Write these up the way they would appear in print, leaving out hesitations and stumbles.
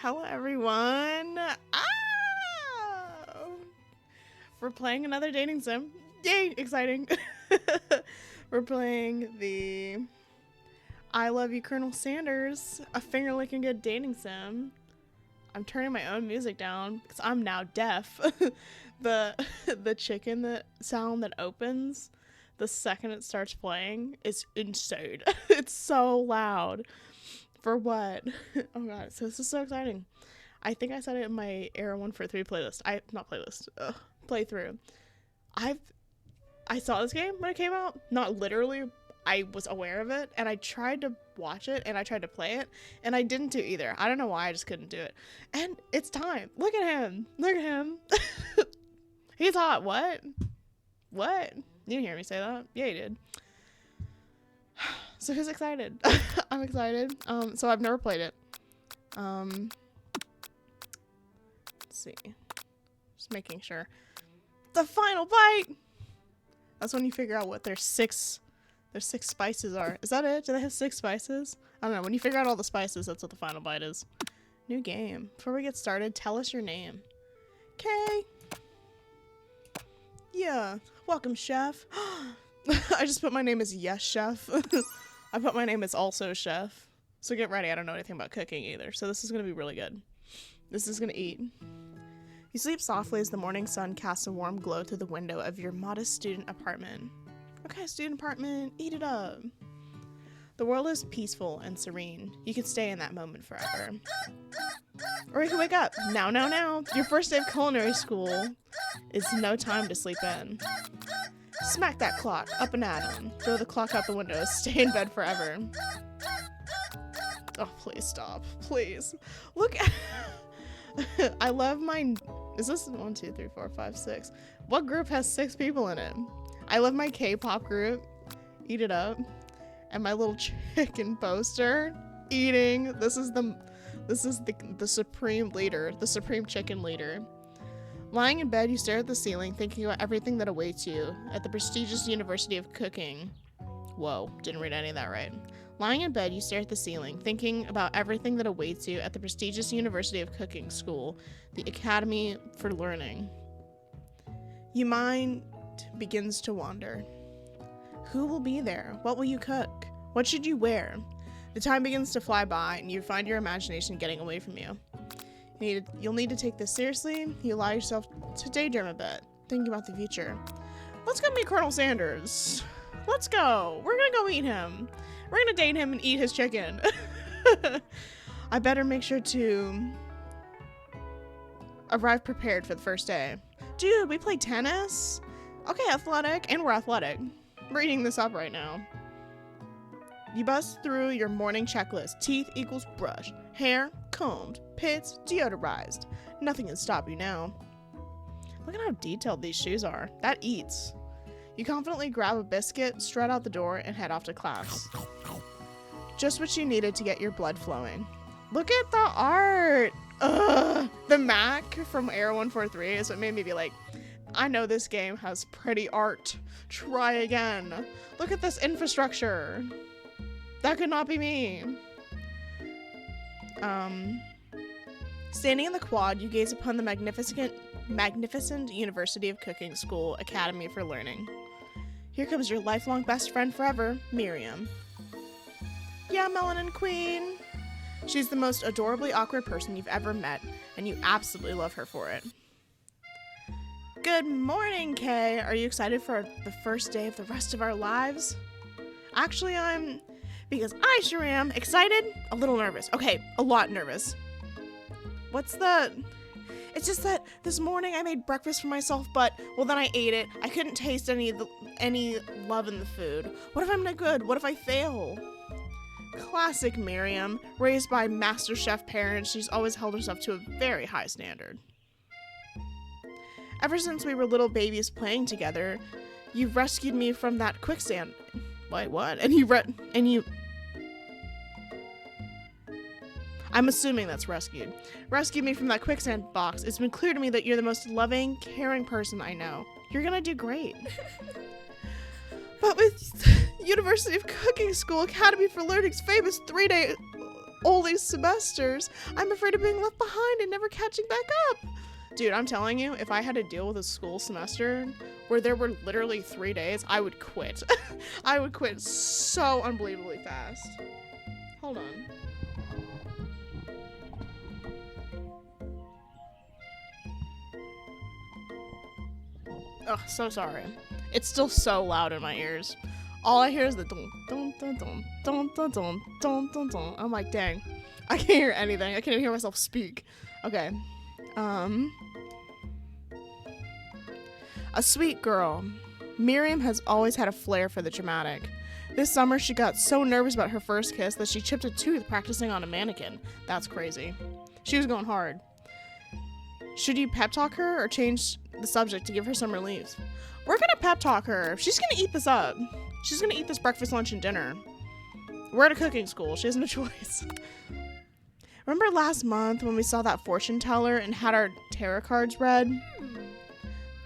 Hello, everyone. We're playing another dating sim. Yay, exciting. We're playing the I Love You, Colonel Sanders, a finger-licking good dating sim. I'm turning my own music down because I'm now deaf. The chicken sound that opens the second it starts playing is insane. It's so loud. For what? Oh god, so this is so exciting. I think I said it in my Era 143 playlist. Playthrough. I saw this game when it came out. Not literally. I was aware of it, and I tried to watch it, and I tried to play it, and I didn't do either. I don't know why, I just couldn't do it. And it's time. Look at him. Look at him. He's hot. What? What? You didn't hear me say that? Yeah, you did. So who's excited? I'm excited. So I've never played it. Let's see. Just making sure. The final bite! That's when you figure out what their six spices are. Is that it? Do they have 6 spices? I don't know. When you figure out all the spices, that's what the final bite is. New game. Before we get started, tell us your name. Okay. Yeah. Welcome, chef. I just put my name as Yes Chef. I put my name as Also Chef. So get ready. I don't know anything about cooking either. So this is going to be really good. This is going to eat. You sleep softly as the morning sun casts a warm glow through the window of your modest student apartment. Okay, student apartment, eat it up. The world is peaceful and serene. You can stay in that moment forever. Or you can wake up. Now, now, now. Your first day of culinary school is no time to sleep in. Smack that clock up and at him. Throw the clock out the window. Stay in bed forever. Oh, please stop. Please. Look at... I love my... Is this 1, 2, 3, 4, 5, 6? What group has 6 people in it? I love my K-pop group. Eat it up. And my little chicken poster. Eating. This is the supreme leader. The supreme chicken leader. Lying in bed, you stare at the ceiling, thinking about everything that awaits you at the prestigious University of Cooking. Whoa, didn't read any of that right. Lying in bed, you stare at the ceiling, thinking about everything that awaits you at the prestigious University of Cooking School, the Academy for Learning. Your mind begins to wander. Who will be there? What will you cook? What should you wear? The time begins to fly by, and you find your imagination getting away from you. You'll need to take this seriously. You allow yourself to daydream a bit, thinking about the future. Let's go meet Colonel Sanders. Let's go. We're gonna go meet him. We're gonna date him and eat his chicken. I better make sure to arrive prepared for the first day. Dude, we play tennis? Okay, athletic, and we're athletic. We're eating this up right now. You bust through your morning checklist. Teeth equals brush. Hair, combed. Pits, deodorized. Nothing can stop you now. Look at how detailed these shoes are. That eats. You confidently grab a biscuit, strut out the door, and head off to class. Just what you needed to get your blood flowing. Look at the art! Ugh! The Mac from Era 143 is what made me be like, I know this game has pretty art. Try again. Look at this infrastructure. That could not be me. Standing in the quad, you gaze upon the magnificent University of Cooking School Academy for Learning. Here comes your lifelong best friend forever, Miriam. Yeah, Melanin Queen. She's the most adorably awkward person you've ever met, and you absolutely love her for it. Good morning, Kay. Are you excited for the first day of the rest of our lives? Actually, because I sure am. Excited? A little nervous. Okay, a lot nervous. It's just that this morning I made breakfast for myself, but, well, then I ate it. I couldn't taste any love in the food. What if I'm not good? What if I fail? Classic Miriam. Raised by master chef parents, she's always held herself to a very high standard. Ever since we were little babies playing together, you've rescued me from that quicksand. Wait, what? I'm assuming that's rescued. Rescued me from that quicksand box. It's been clear to me that you're the most loving, caring person I know. You're gonna do great. But with University of Cooking School Academy for Learning's famous 3-day all these semesters. I'm afraid of being left behind and never catching back up. Dude, I'm telling you, if I had to deal with a school semester where there were literally 3 days, I would quit. I would quit so unbelievably fast. Hold on. Oh, so sorry. It's still so loud in my ears. All I hear is the dun dun dun dun dun dun dun dun dun dun. I'm like, dang, I can't hear anything. I can't even hear myself speak. Okay. A sweet girl. Miriam has always had a flair for the dramatic. This summer, she got so nervous about her first kiss that she chipped a tooth practicing on a mannequin. That's crazy. She was going hard. Should you pep talk her or change the subject to give her some relief? We're gonna pep talk her. She's gonna eat this up. She's gonna eat this breakfast, lunch, and dinner. We're at a cooking school. She has no choice. Remember last month when we saw that fortune teller and had our tarot cards read?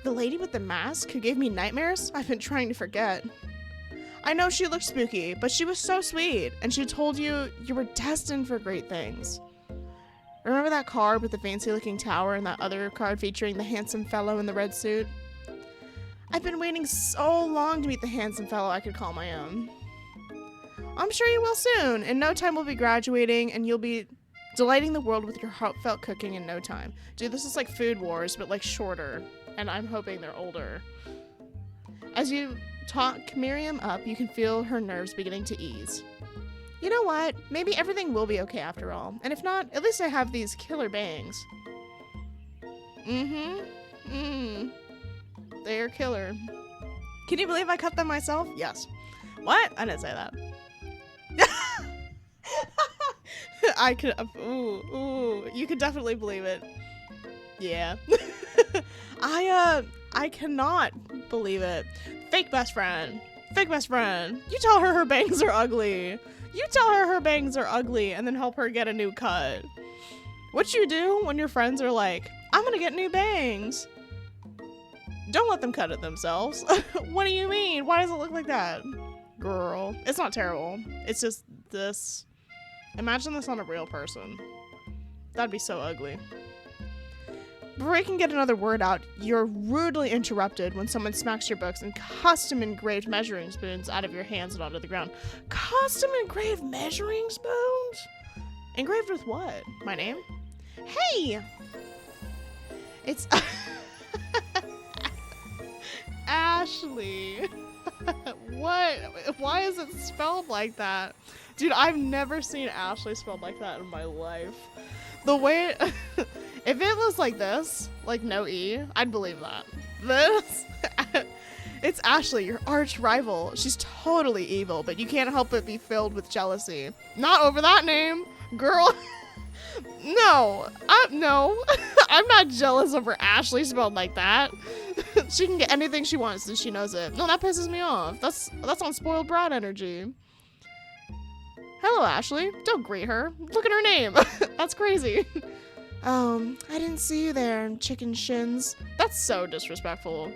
The lady with the mask who gave me nightmares? I've been trying to forget. I know she looked spooky, but she was so sweet, and she told you you were destined for great things. Remember that card with the fancy-looking tower and that other card featuring the handsome fellow in the red suit? I've been waiting so long to meet the handsome fellow I could call my own. I'm sure you will soon. In no time we'll be graduating, and you'll be delighting the world with your heartfelt cooking in no time. Dude, this is like Food Wars, but like shorter, and I'm hoping they're older. As you talk Miriam up, you can feel her nerves beginning to ease. You know what? Maybe everything will be okay after all. And if not, at least I have these killer bangs. They're killer. Can you believe I cut them myself? Yes. What? I didn't say that. I could. Ooh. You could definitely believe it. Yeah. I cannot believe it. Fake best friend. Fake best friend. You tell her bangs are ugly. You tell her bangs are ugly and then help her get a new cut. What you do when your friends are like, I'm gonna get new bangs. Don't let them cut it themselves. What do you mean? Why does it look like that? Girl, it's not terrible. It's just this. Imagine this on a real person. That'd be so ugly. Before I can get another word out, you're rudely interrupted when someone smacks your books and custom engraved measuring spoons out of your hands and onto the ground. Custom engraved measuring spoons? Engraved with what? My name? Hey! It's Ashley. What? Why is it spelled like that? Dude, I've never seen Ashley spelled like that in my life. The way if it was like this, like no E, I'd believe that. This, it's Ashley, your arch rival. She's totally evil, but you can't help but be filled with jealousy. Not over that name, girl. No, I'm not jealous over Ashley spelled like that. She can get anything she wants and she knows it. No, that pisses me off. That's on spoiled brat energy. Hello, Ashley. Don't greet her. Look at her name. That's crazy. I didn't see you there, chicken shins. That's so disrespectful.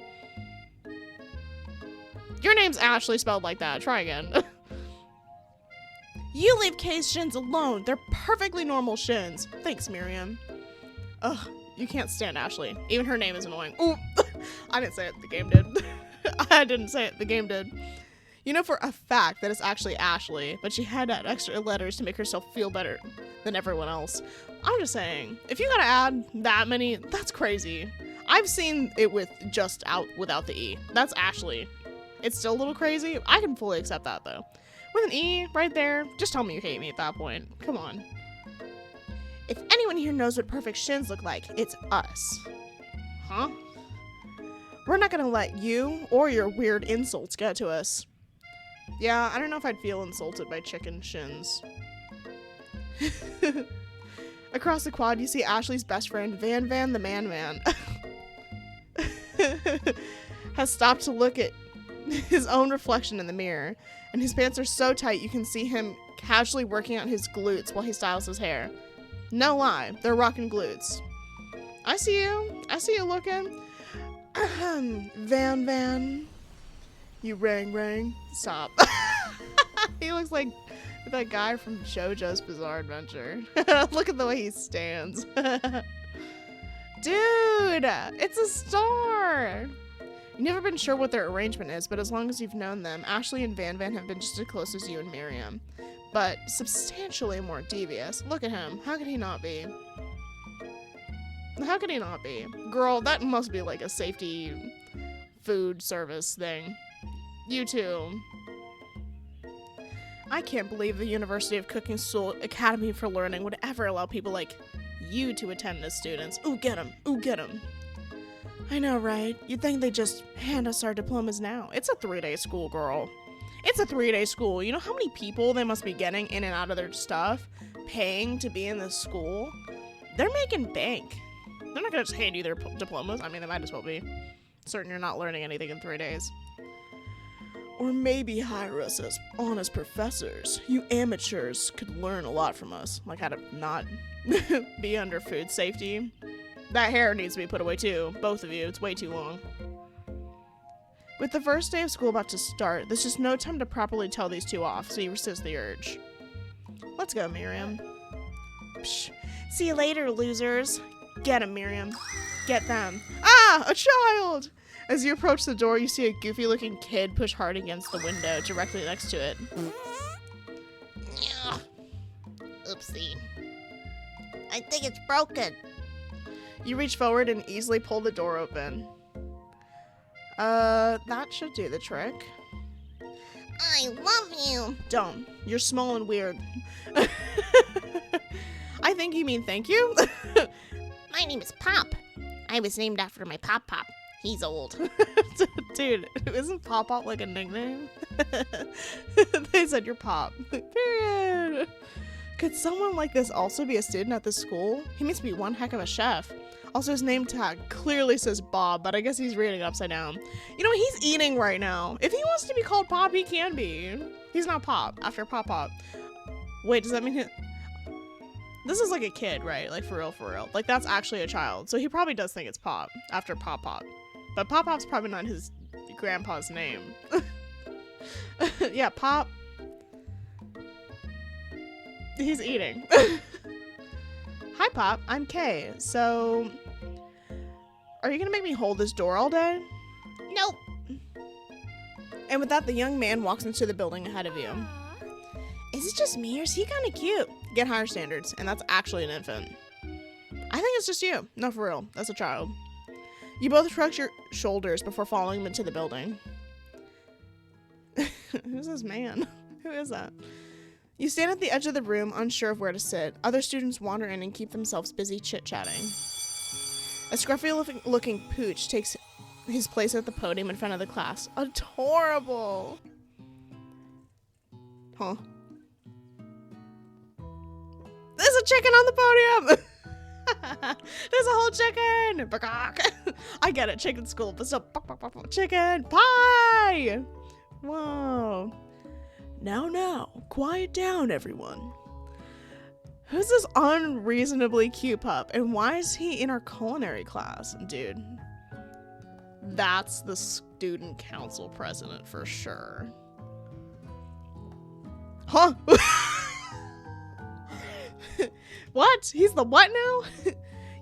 Your name's Ashley spelled like that. Try again. You leave Kay's shins alone. They're perfectly normal shins. Thanks, Miriam. Ugh, you can't stand Ashley. Even her name is annoying. Ooh, I didn't say it. The game did. I didn't say it. The game did. You know for a fact that it's actually Ashley, but she had to add extra letters to make herself feel better than everyone else. I'm just saying, if you gotta add that many, that's crazy. I've seen it with just out without the E. That's Ashley. It's still a little crazy. I can fully accept that though. With an E right there, just tell me you hate me at that point. Come on. If anyone here knows what perfect shins look like, it's us. Huh? We're not gonna let you or your weird insults get to us. Yeah, I don't know if I'd feel insulted by chicken shins. Across the quad, you see Ashley's best friend, Van the Man, has stopped to look at his own reflection in the mirror, and his pants are so tight you can see him casually working out his glutes while he styles his hair. No lie, they're rockin' glutes. I see you looking. Van. You rang. Stop. He looks like With that guy from JoJo's Bizarre Adventure. Look at the way he stands. Dude, it's a star. You've never been sure what their arrangement is, but as long as you've known them, Ashley and Van Van have been just as close as you and Miriam. But substantially more devious. Look at him. How could he not be? How could he not be? Girl, that must be like a safety food service thing. You too. I can't believe the University of Cooking School Academy for Learning would ever allow people like you to attend as students. Ooh, get 'em. Ooh, get 'em. I know, right? You'd think they'd just hand us our diplomas now. It's a 3-day school, girl. It's a 3-day school. You know how many people they must be getting in and out of their stuff, paying to be in this school? They're making bank. They're not gonna just hand you their diplomas. I mean, they might as well be. Certain you're not learning anything in 3 days. Or maybe hire us as honest professors. You amateurs could learn a lot from us. Like how to not be under food safety. That hair needs to be put away too. Both of you. It's way too long. With the first day of school about to start, there's just no time to properly tell these two off, so you resist the urge. Let's go, Miriam. Psh. See you later, losers. Get 'em, Miriam. Get them. Ah! A child! As you approach the door, you see a goofy-looking kid push hard against the window directly next to it. Oopsie. I think it's broken. You reach forward and easily pull the door open. That should do the trick. I love you. Don't. You're small and weird. I think you mean thank you? My name is Pop. I was named after my Pop. He's old. Dude, isn't Pop like a nickname? They said you're Pop. Period. Could someone like this also be a student at this school? He must be one heck of a chef. Also, his name tag clearly says Bob, but I guess he's reading it upside down. You know, he's eating right now. If he wants to be called Pop, he can be. He's not Pop, after Pop. Wait, does that mean this is like a kid, right? Like, for real. Like, that's actually a child. So he probably does think it's Pop, after Pop. But Pop's probably not his grandpa's name. Yeah, Pop. He's eating. Hi, Pop. I'm Kay. So, are you gonna make me hold this door all day? Nope. And with that, the young man walks into the building ahead of you. Is it just me, or is he kind of cute? Get higher standards, and that's actually an infant. I think it's just you. No, for real. That's a child. You both shrug your shoulders before following him into the building. Who's this man? Who is that? You stand at the edge of the room, unsure of where to sit. Other students wander in and keep themselves busy chit-chatting. A scruffy-looking pooch takes his place at the podium in front of the class. Adorable! Huh? There's a chicken on the podium! There's a whole chicken! I get it, chicken school, but still, chicken pie! Whoa. Now, quiet down, everyone. Who's this unreasonably cute pup, and why is he in our culinary class? Dude, that's the student council president for sure. Huh? What? He's the what now?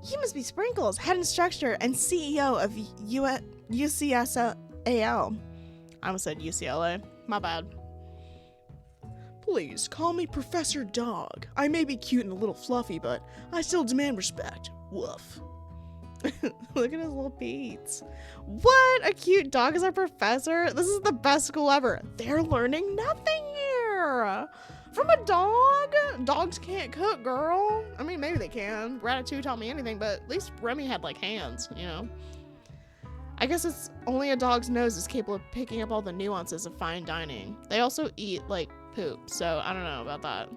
He must be Sprinkles, head instructor and CEO of UCSAL. I almost said UCLA. My bad. Please, call me Professor Dog. I may be cute and a little fluffy, but I still demand respect. Woof. Look at his little beats. What? A cute dog is our professor? This is the best school ever. They're learning nothing here. From a dog? Dogs can't cook, girl. I mean, maybe they can. Ratatouille taught me anything, but at least Remy had, like, hands, you know? I guess it's only a dog's nose is capable of picking up all the nuances of fine dining. They also eat, like, poop, so I don't know about that.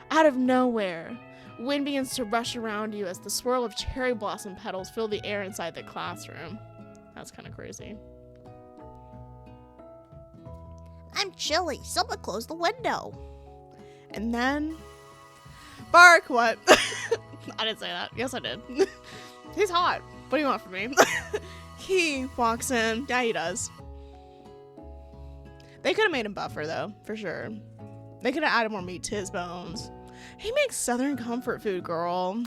Out of nowhere, wind begins to rush around you as the swirl of cherry blossom petals fill the air inside the classroom. That's kind of crazy. I'm chilly. Someone close the window. And then... Bark! What? I didn't say that. Yes, I did. He's hot. What do you want from me? He walks in. Yeah, he does. They could have made him buffer, though, for sure. They could have added more meat to his bones. He makes Southern comfort food, girl.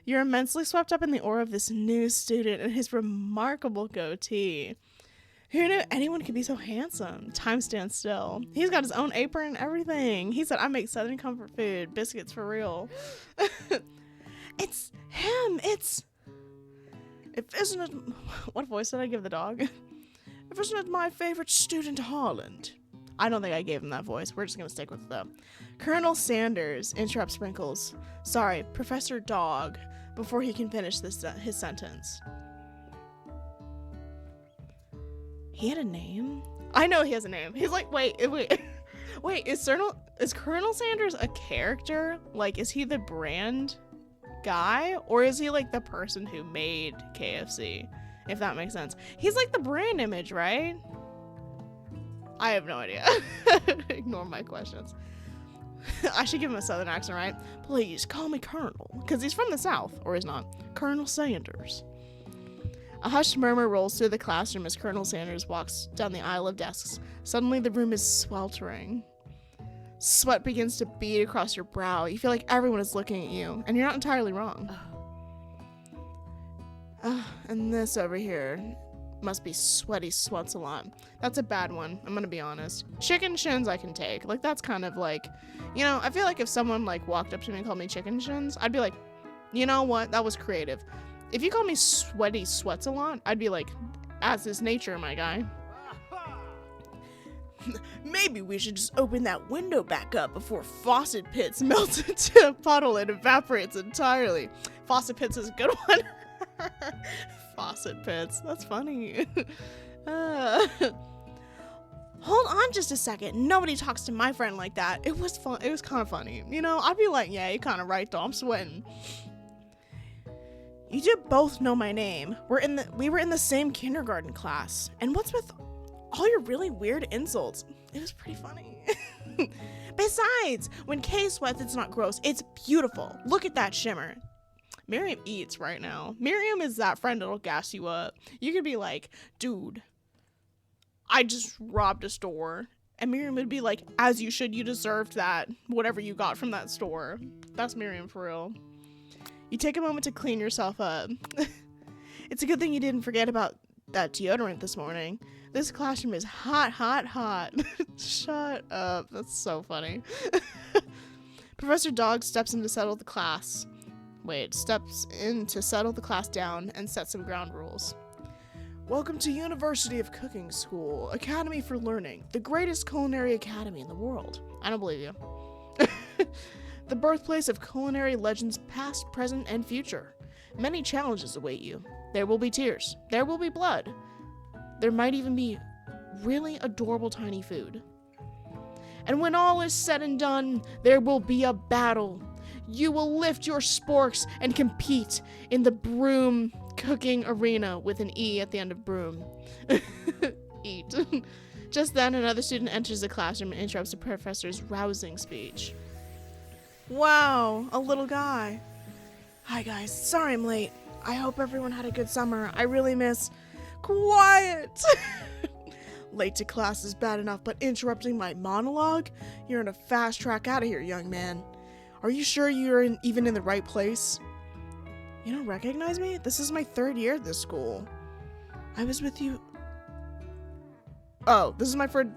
You're immensely swept up in the aura of this new student and his remarkable goatee. Who knew anyone could be so handsome? Time stands still. He's got his own apron and everything. He said, I make Southern comfort food. Biscuits for real. It's him. Isn't it... What voice did I give the dog? If isn't it my favorite student, Holland? I don't think I gave him that voice. We're just going to stick with it, though. Colonel Sanders interrupts Sprinkles. Sorry, Professor Dog, before he can finish his sentence. He had a name? I know he has a name. He's like, wait, is Colonel Sanders a character? Like, is he the brand guy? Or is he like the person who made KFC? If that makes sense. He's like the brand image, right? I have no idea. Ignore my questions. I should give him a southern accent, right? Please call me Colonel. Because he's from the South, or he's not. Colonel Sanders. A hushed murmur rolls through the classroom as Colonel Sanders walks down the aisle of desks. Suddenly, the room is sweltering. Sweat begins to bead across your brow. You feel like everyone is looking at you, and you're not entirely wrong. And this over here must be sweaty sweats a lot. That's a bad one, I'm gonna be honest. Chicken shins I can take. Like, that's kind of like, you know, I feel like if someone like walked up to me and called me chicken shins, I'd be like, you know what, that was creative. If you call me sweaty sweats a lot, I'd be like, as is nature, my guy. Maybe we should just open that window back up before faucet pits melt into a puddle and evaporates entirely. Faucet pits is a good one. Faucet pits, that's funny. Hold on just a second. Nobody talks to my friend like that. It was fun. It was kind of funny. You know, I'd be like, yeah, you're kind of right though. I'm sweating. You do both know my name. We were in the same kindergarten class. And what's with all your really weird insults? It was pretty funny. Besides, when Kay sweats, it's not gross. It's beautiful. Look at that shimmer. Miriam eats right now. Miriam is that friend that'll gas you up. You could be like, dude, I just robbed a store. And Miriam would be like, as you should, you deserved that. Whatever you got from that store. That's Miriam for real. You take a moment to clean yourself up. It's a good thing you didn't forget about that deodorant this morning. This classroom is hot, hot, hot. Shut up. That's so funny. Professor Dog steps in to settle the class down and set some ground rules. Welcome to University of Cooking School, Academy for Learning, the greatest culinary academy in the world. I don't believe you. The birthplace of culinary legends past, present, and future. Many challenges await you. There will be tears. There will be blood. There might even be really adorable tiny food. And when all is said and done, there will be a battle. You will lift your sporks and compete in the broom cooking arena with an E at the end of broom. Eat. Just then, another student enters the classroom and interrupts the professor's rousing speech. Wow, a little guy. Hi guys, sorry I'm late. I hope everyone had a good summer. I really miss... Quiet! Late to class is bad enough, but interrupting my monologue? You're in a fast track out of here, young man. Are you sure you're even in the right place? You don't recognize me? This is my 3rd year at this school. I was with you... Oh, this is my 3rd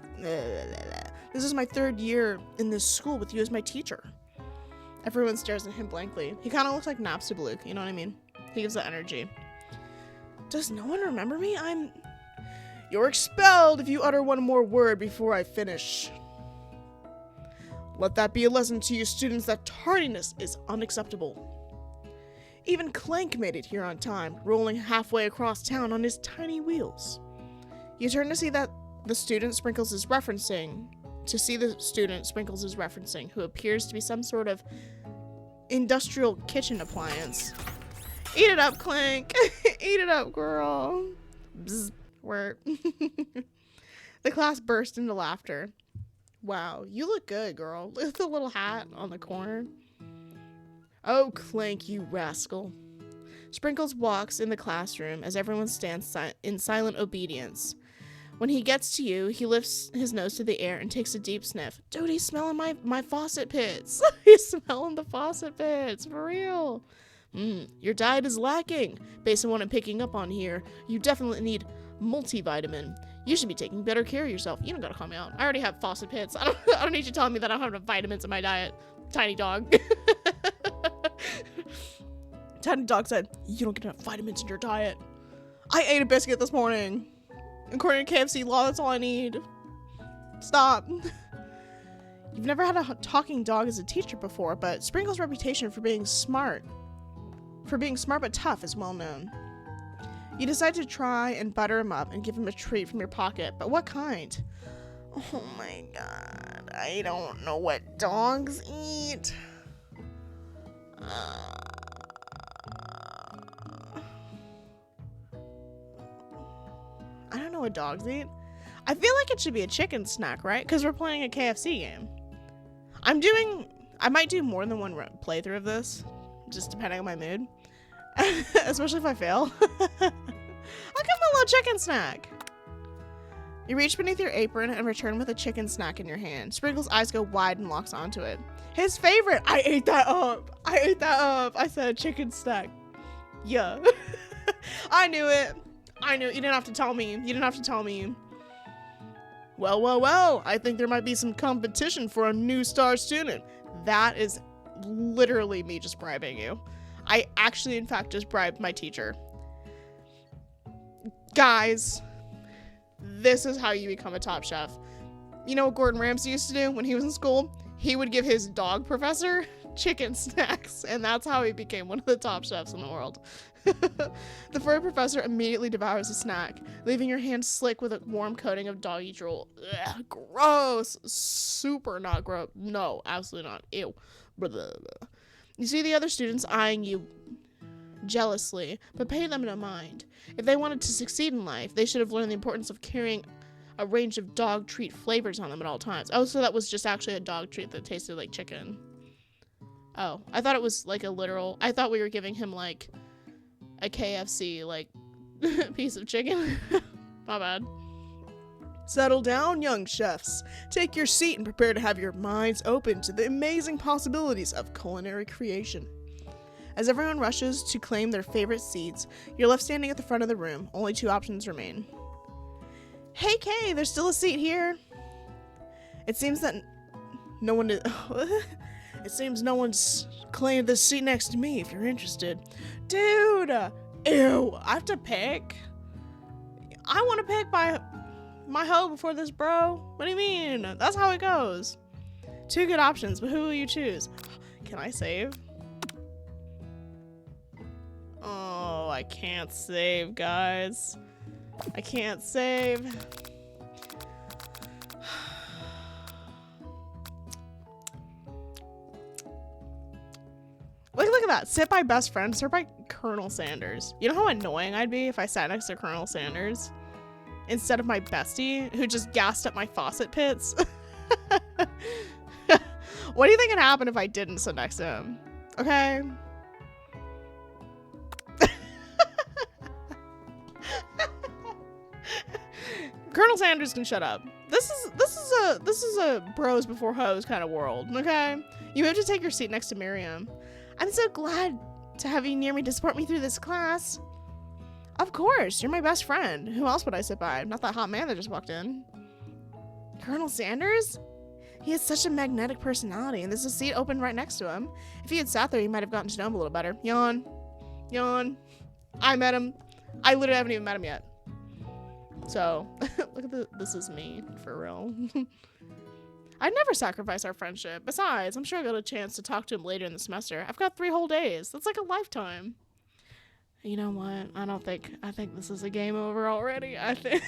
year in this school with you as my teacher. Everyone stares at him blankly. He kind of looks like Napstablook, you know what I mean? He gives that energy. Does no one remember me? You're expelled if you utter one more word before I finish. Let that be a lesson to you students that tardiness is unacceptable. Even Clank made it here on time, rolling halfway across town on his tiny wheels. You turn to see that the student Sprinkles is referencing, who appears to be some sort of industrial kitchen appliance. Eat it up, Clank. Eat it up, girl. Bzz. Word. The class burst into laughter. Wow, you look good, girl. Look at the little hat on the corner. Oh, Clank, you rascal. Sprinkles walks in the classroom as everyone stands in silent obedience. When he gets to you, he lifts his nose to the air and takes a deep sniff. Dude, he's smelling my faucet pits. He's smelling the faucet pits, for real. Your diet is lacking. Based on what I'm picking up on here, you definitely need multivitamin. You should be taking better care of yourself. You don't gotta call me out. I already have faucet pits. I don't need you telling me that I don't have enough vitamins in my diet. Tiny dog. Tiny dog said, you don't get enough vitamins in your diet. I ate a biscuit this morning. According to KFC law, that's all I need. Stop. You've never had a talking dog as a teacher before, but Sprinkle's reputation for being smart but tough is well known. You decide to try and butter him up and give him a treat from your pocket, but what kind? Oh my god, I don't know what dogs eat. I don't know what dogs eat. I feel like it should be a chicken snack, right? Because we're playing a KFC game. I might do more than one playthrough of this, just depending on my mood. Especially if I fail. I'll give him a little chicken snack. You reach beneath your apron and return with a chicken snack in your hand. Sprinkle's eyes go wide and locks onto it. His favorite! I ate that up! I said chicken snack. Yeah. I knew it. You didn't have to tell me. Well. I think there might be some competition for a new star student. That is literally me just bribing you. I actually, in fact, just bribed my teacher. Guys, this is how you become a top chef. You know what Gordon Ramsay used to do when he was in school? He would give his dog professor chicken snacks, and that's how he became one of the top chefs in the world. The furry professor immediately devours a snack, leaving your hand slick with a warm coating of doggy drool. Ugh, gross. Super not gross. No, absolutely not. Ew. Blah, blah, blah. You see the other students eyeing you jealously, but pay them no mind. If they wanted to succeed in life, they should have learned the importance of carrying a range of dog treat flavors on them at all times. Oh, so that was just actually a dog treat that tasted like chicken. Oh, I thought it was like a literal... I thought we were giving him like a KFC like piece of chicken. My bad. Settle down, young chefs. Take your seat and prepare to have your minds open to the amazing possibilities of culinary creation. As everyone rushes to claim their favorite seats, you're left standing at the front of the room. Only two options remain. Hey Kay, there's still a seat here. It seems that no one is... It seems no one's claimed this seat next to me if you're interested. Dude! Ew, I have to pick? I want to pick my hoe before this, bro. What do you mean? That's how it goes. Two good options, but who will you choose? Can I save? Oh, I can't save, guys. I can't save. Look at that. Sit by best friend. Sit by Colonel Sanders. You know how annoying I'd be if I sat next to Colonel Sanders instead of my bestie who just gassed up my faucet pits? What do you think would happen if I didn't sit next to him? Okay. Colonel Sanders can shut up. This is a bros before hoes kind of world, okay? You have to take your seat next to Miriam. I'm so glad to have you near me to support me through this class. Of course, you're my best friend. Who else would I sit by? Not that hot man that just walked in. Colonel Sanders? He has such a magnetic personality, and there's a seat open right next to him. If he had sat there, you might have gotten to know him a little better. Yawn. Yawn. I met him. I literally haven't even met him yet. So, look at this is me, for real. I'd never sacrifice our friendship. Besides, I'm sure I'll get a chance to talk to him later in the semester. I've got 3 whole days. That's like a lifetime. You know what? I think this is a game over already. I think...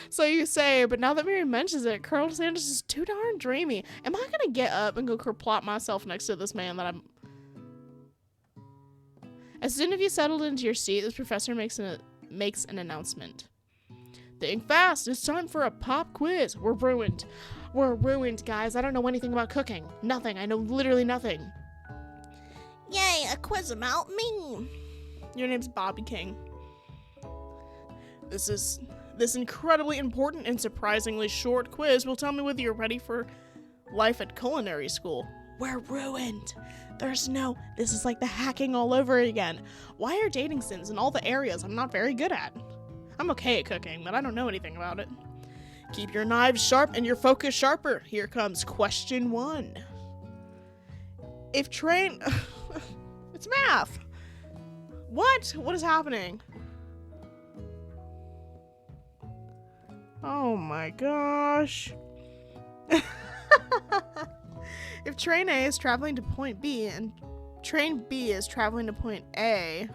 So you say, but now that Mary mentions it, Colonel Sanders is too darn dreamy. Am I gonna get up and go kerplop myself next to this man that I'm... As soon as you settled into your seat, this professor makes an announcement. Think fast, it's time for a pop quiz. We're ruined, guys. I don't know anything about cooking. Nothing, I know literally nothing. Yay, a quiz about me. Your name's Bobby King. This This incredibly important and surprisingly short quiz will tell me whether you're ready for life at culinary school. We're ruined. This is like the hacking all over again. Why are dating sims in all the areas I'm not very good at? I'm okay at cooking, but I don't know anything about it. Keep your knives sharp and your focus sharper. Here comes question 1. If train... It's math. What? What is happening? Oh my gosh. If train A is traveling to point B and train B is traveling to point A,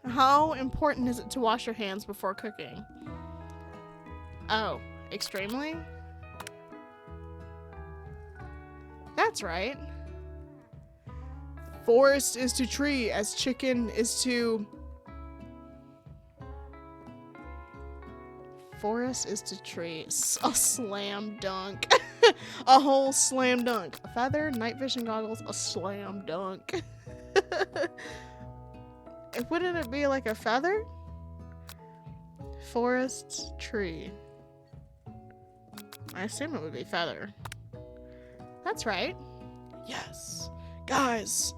how important is it to wash your hands before cooking? Oh, extremely? That's right. Forest is to tree as chicken is to... Forest is to tree. A slam dunk. A whole slam dunk. A feather, night vision goggles, a slam dunk. Wouldn't it be like a feather? Forest, tree. I assume it would be feather. That's right. Yes. Guys,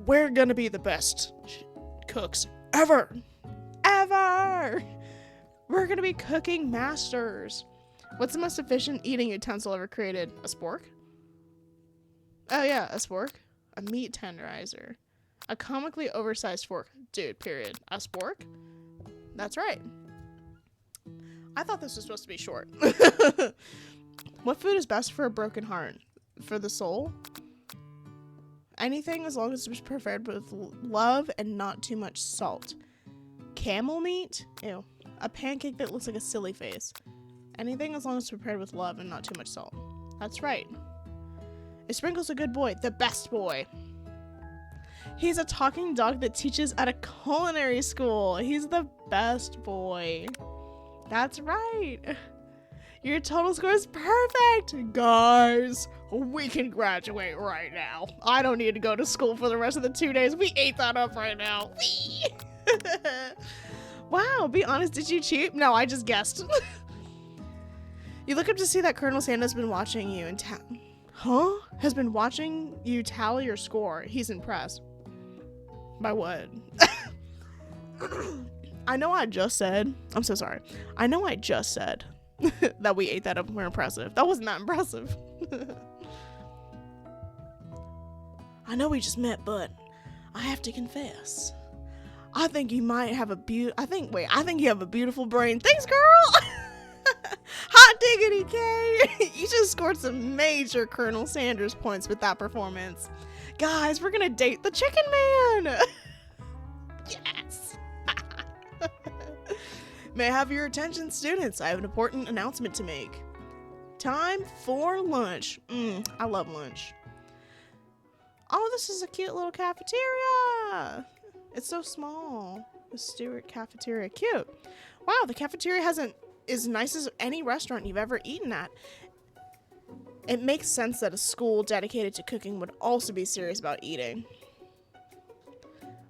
we're gonna be the best cooks ever. Ever! We're gonna be cooking masters. What's the most efficient eating utensil ever created? A spork? Oh yeah, a spork. A meat tenderizer. A comically oversized fork. Dude, period. A spork? That's right. I thought this was supposed to be short. What food is best for a broken heart? For the soul? Anything as long as it's prepared with love and not too much salt. Camel meat? Ew. A pancake that looks like a silly face. Anything as long as it's prepared with love and not too much salt. That's right. Is Sprinkles a good boy? The best boy. He's a talking dog that teaches at a culinary school. He's the best boy. That's right. Your total score is perfect. Guys, we can graduate right now. I don't need to go to school for the rest of the 2 days. We ate that up right now. Wow, be honest, did you cheat? No, I just guessed. You look up to see that Colonel Santa's been watching you and has been watching you tally your score. He's impressed. By what? I know I just said, I'm so sorry. I know I just said that we ate that up and we're impressive. That wasn't that impressive. I know we just met, but I have to confess. I think you might have I think you have a beautiful brain. Thanks, girl. Hot diggity, Kay. You just scored some major Colonel Sanders points with that performance. Guys, we're gonna date the Chicken Man. Yes. May I have your attention, students? I have an important announcement to make. Time for lunch. I love lunch. Oh, this is a cute little cafeteria. It's so small. The Stewart cafeteria. Cute. Wow, the cafeteria is as nice as any restaurant you've ever eaten at. It makes sense that a school dedicated to cooking would also be serious about eating.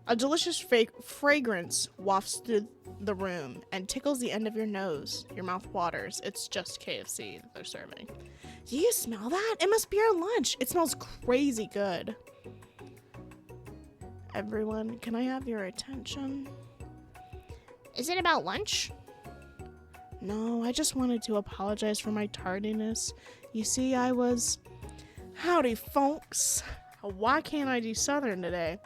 A delicious fragrance wafts through the room and tickles the end of your nose. Your mouth waters. It's just KFC that they're serving. Do you smell that? It must be our lunch. It smells crazy good. Everyone, can I have your attention? Is it about lunch? No, I just wanted to apologize for my tardiness. You see, Howdy, folks. Why can't I do Southern today?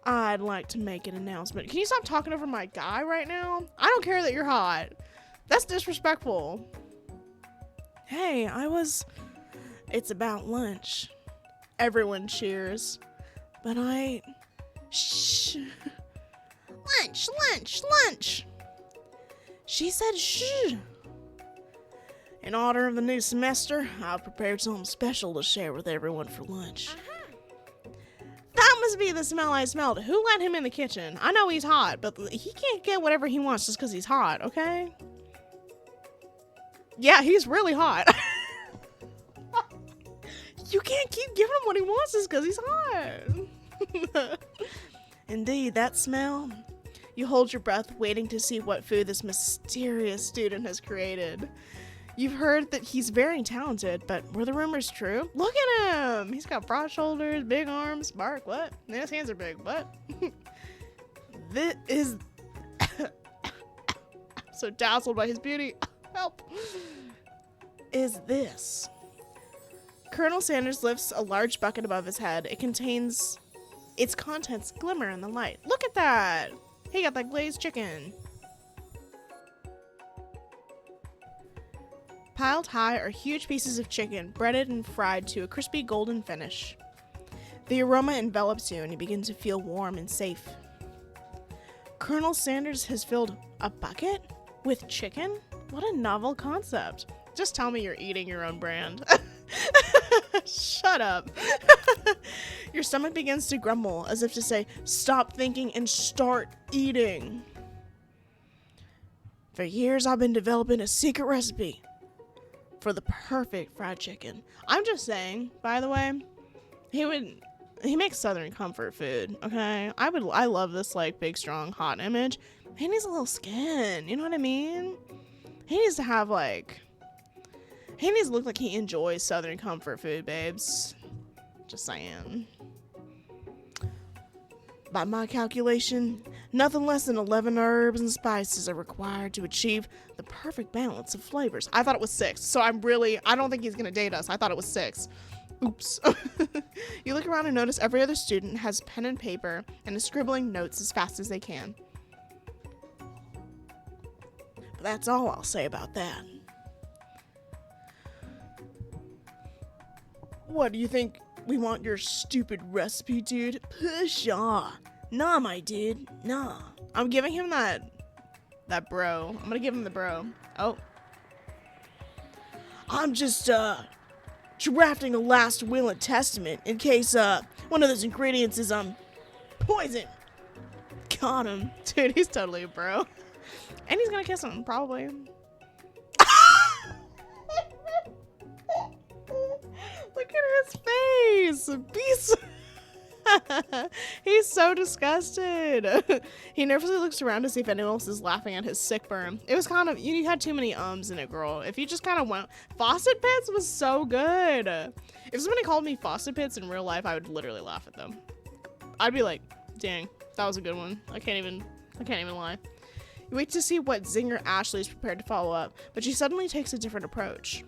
I'd like to make an announcement. Can you stop talking over my guy right now? I don't care that you're hot. That's disrespectful. Hey, It's about lunch. Everyone cheers. But Shh. Lunch. She said shh. In honor of the new semester, I've prepared something special to share with everyone for lunch. That must be the smell I smelled. Who let him in the kitchen? I know he's hot, but he can't get whatever he wants just because he's hot, okay? Yeah, he's really hot. You can't keep giving him what he wants just because he's hot. Indeed, that smell. You hold your breath, waiting to see what food this mysterious student has created. You've heard that he's very talented, but were the rumors true? Look at him! He's got broad shoulders, big arms. Bark, what? And his hands are big, what? This is... so dazzled by his beauty. Help! Is this... Colonel Sanders lifts a large bucket above his head. It contains... its contents glimmer in the light. Look at that! He got that glazed chicken. Piled high are huge pieces of chicken, breaded and fried to a crispy golden finish. The aroma envelops you and you begin to feel warm and safe. Colonel Sanders has filled a bucket with chicken? What a novel concept. Just tell me you're eating your own brand. Shut up. Your stomach begins to grumble as if to say, stop thinking and start eating. For years I've been developing a secret recipe for the perfect fried chicken. I'm just saying, by the way, he makes Southern comfort food, okay? I love this like big, strong, hot image. He needs a little skin, you know what I mean? He needs to have like, he needs to look like he enjoys Southern comfort food, babes. Just saying. By my calculation, nothing less than 11 herbs and spices are required to achieve the perfect balance of flavors. I thought it was 6, so I don't think he's gonna date us. I thought it was 6. Oops. You look around and notice every other student has pen and paper and is scribbling notes as fast as they can. But that's all I'll say about that. What, do you think we want your stupid recipe, dude? Pshaw. Nah, my dude. Nah. I'm giving him that bro. I'm gonna give him the bro. Oh. I'm just, drafting a last will and testament in case, one of those ingredients is, poison. Got him. Dude, he's totally a bro. And he's gonna kiss him, probably. Look at his face. He's so disgusted. He nervously looks around to see if anyone else is laughing at his sick burn. It was kind of, you had too many ums in it, girl. If you just kind of went, Faucet Pits was so good. If somebody called me Faucet Pits in real life, I would literally laugh at them. I'd be like, dang, that was a good one. I can't even lie. You wait to see what zinger Ashley is prepared to follow up, but she suddenly takes a different approach.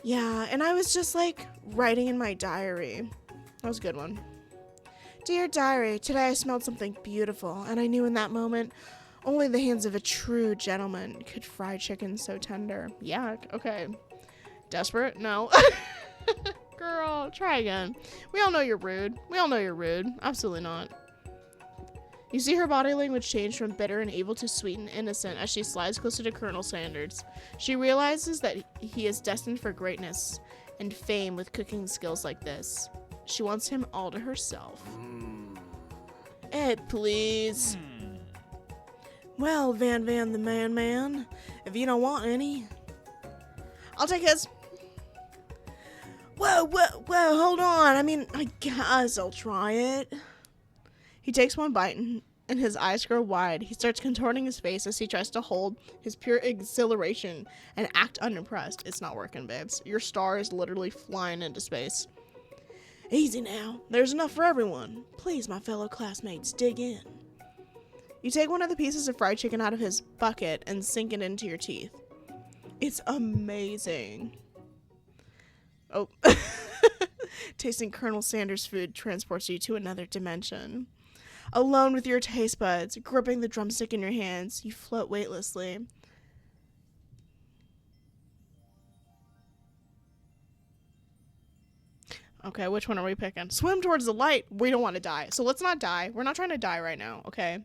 Yeah, and I was just like writing in my diary. That was a good one. Dear diary, today I smelled something beautiful, and I knew in that moment only the hands of a true gentleman could fry chicken so tender. Yuck. Okay. Desperate? No. Girl, try again. We all know you're rude. Absolutely not. You see her body language change from bitter and evil to sweet and innocent as she slides closer to Colonel Sanders. She realizes that he is destined for greatness and fame with cooking skills like this. She wants him all to herself. Ed, please. Well, Van the man, if you don't want any, I'll take his. Whoa, hold on. I mean, I guess I'll try it. He takes one bite and his eyes grow wide. He starts contorting his face as he tries to hold his pure exhilaration and act unimpressed. It's not working, babes. Your star is literally flying into space. Easy now. There's enough for everyone. Please, my fellow classmates, dig in. You take one of the pieces of fried chicken out of his bucket and sink it into your teeth. It's amazing. Oh. Tasting Colonel Sanders' food transports you to another dimension. Alone with your taste buds, gripping the drumstick in your hands, you float weightlessly. Okay, which one are we picking? Swim towards the light. We don't want to die. So let's not die. We're not trying to die right now, okay?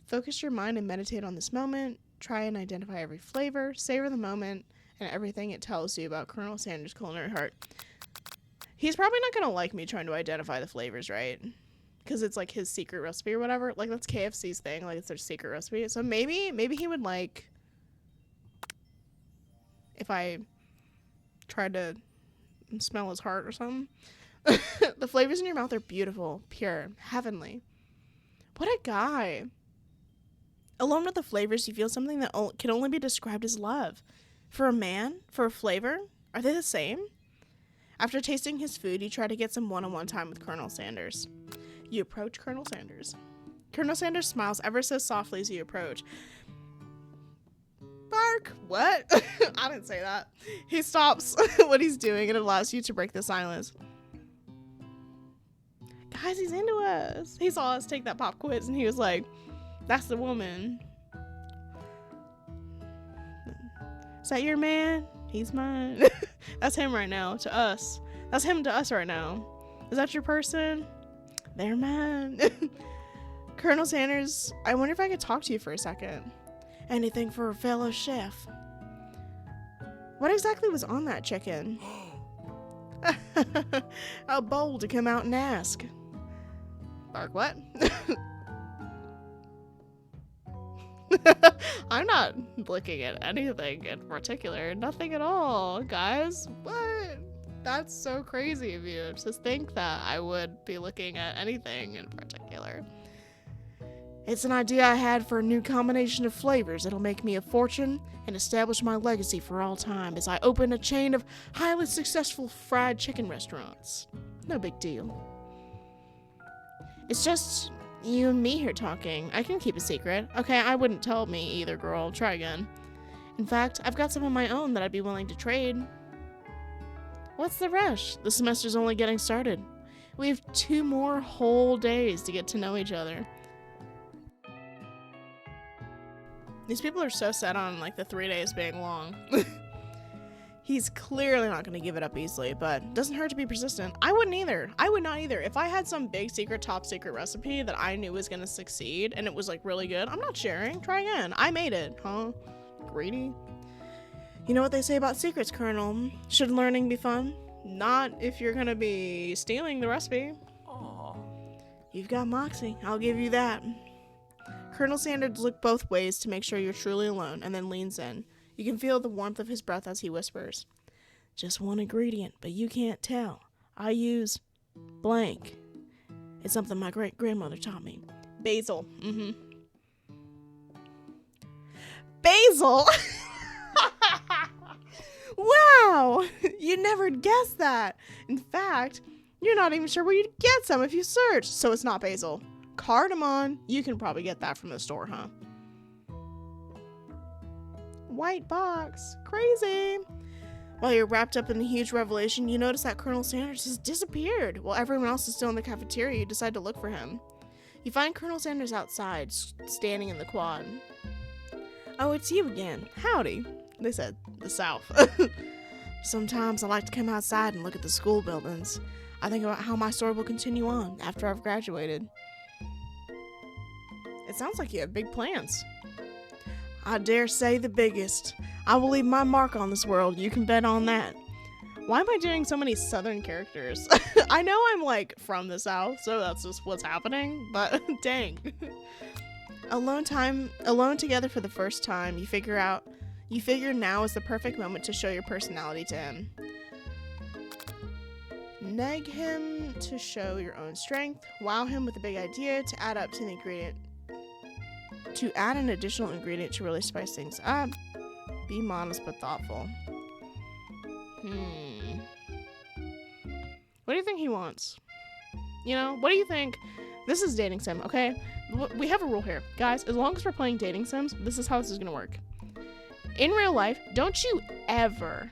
Focus your mind and meditate on this moment. Try and identify every flavor. Savor the moment and everything it tells you about Colonel Sanders' culinary heart. He's probably not going to like me trying to identify the flavors, right? Because it's like his secret recipe or whatever. Like, that's KFC's thing. Like, it's their secret recipe. So maybe he would like if I tried to smell his heart or something. The flavors in your mouth are beautiful, pure, heavenly. What a guy. Alone with the flavors, you feel something that can only be described as love. For a man, for a flavor, are they the same? After tasting his food, you try to get some one-on-one time with Colonel Sanders. You approach Colonel Sanders. Colonel Sanders smiles ever so softly as you approach. Bark! What? I didn't say that. He stops what he's doing and allows you to break the silence. Guys, he's into us. He saw us take that pop quiz and he was like, that's the woman. Is that your man? He's mine. That's him right now to us. That's him to us right now. Is that your person? They're mine. Colonel Sanders, I wonder if I could talk to you for a second. Anything for a fellow chef. What exactly was on that chicken? How bold to come out and ask. Bark, what? I'm not looking at anything in particular. Nothing at all, guys. What? That's so crazy of you to think that I would be looking at anything in particular. It's an idea I had for a new combination of flavors that'll make me a fortune and establish my legacy for all time as I open a chain of highly successful fried chicken restaurants. No big deal. It's just you and me here talking. I can keep a secret. Okay, I wouldn't tell me either, girl. Try again. In fact, I've got some of my own that I'd be willing to trade. What's the rush? The semester's only getting started. We have 2 more whole days to get to know each other. These people are so set on, like, the 3 days being long. He's clearly not going to give it up easily, but it doesn't hurt to be persistent. I wouldn't either. I would not either. If I had some big secret, top secret recipe that I knew was going to succeed and it was, like, really good, I'm not sharing. Try again. I made it. Huh? Greedy? You know what they say about secrets, Colonel? Should learning be fun? Not if you're going to be stealing the recipe. Aww. You've got moxie. I'll give you that. Colonel Sanders looks both ways to make sure you're truly alone and then leans in. You can feel the warmth of his breath as he whispers. Just one ingredient, but you can't tell. I use blank. It's something my great-grandmother taught me. Basil. Basil! Wow! You never guessed that. In fact, you're not even sure where you'd get some if you search. So it's not basil. Cardamom. You can probably get that from the store, huh? White box. Crazy. While you're wrapped up in the huge revelation, you notice that Colonel Sanders has disappeared. While everyone else is still in the cafeteria, you decide to look for him. You find Colonel Sanders outside, standing in the quad. Oh, it's you again. Howdy. They said the South. Sometimes I like to come outside and look at the school buildings. I think about how my story will continue on after I've graduated. It sounds like you have big plans. I dare say the biggest. I will leave my mark on this world. You can bet on that. Why am I doing so many Southern characters? I know I'm like from the South, so that's just what's happening, but dang. Alone together for the first time, you figure now is the perfect moment to show your personality to him. Nag him to show your own strength. Wow him with a big idea to add up to the ingredient. To add an additional ingredient to really spice things up. Be modest but thoughtful. What do you think he wants? You know, what do you think? This is dating sim, okay? We have a rule here. Guys, as long as we're playing dating sims, this is how this is gonna work. In real life, don't you ever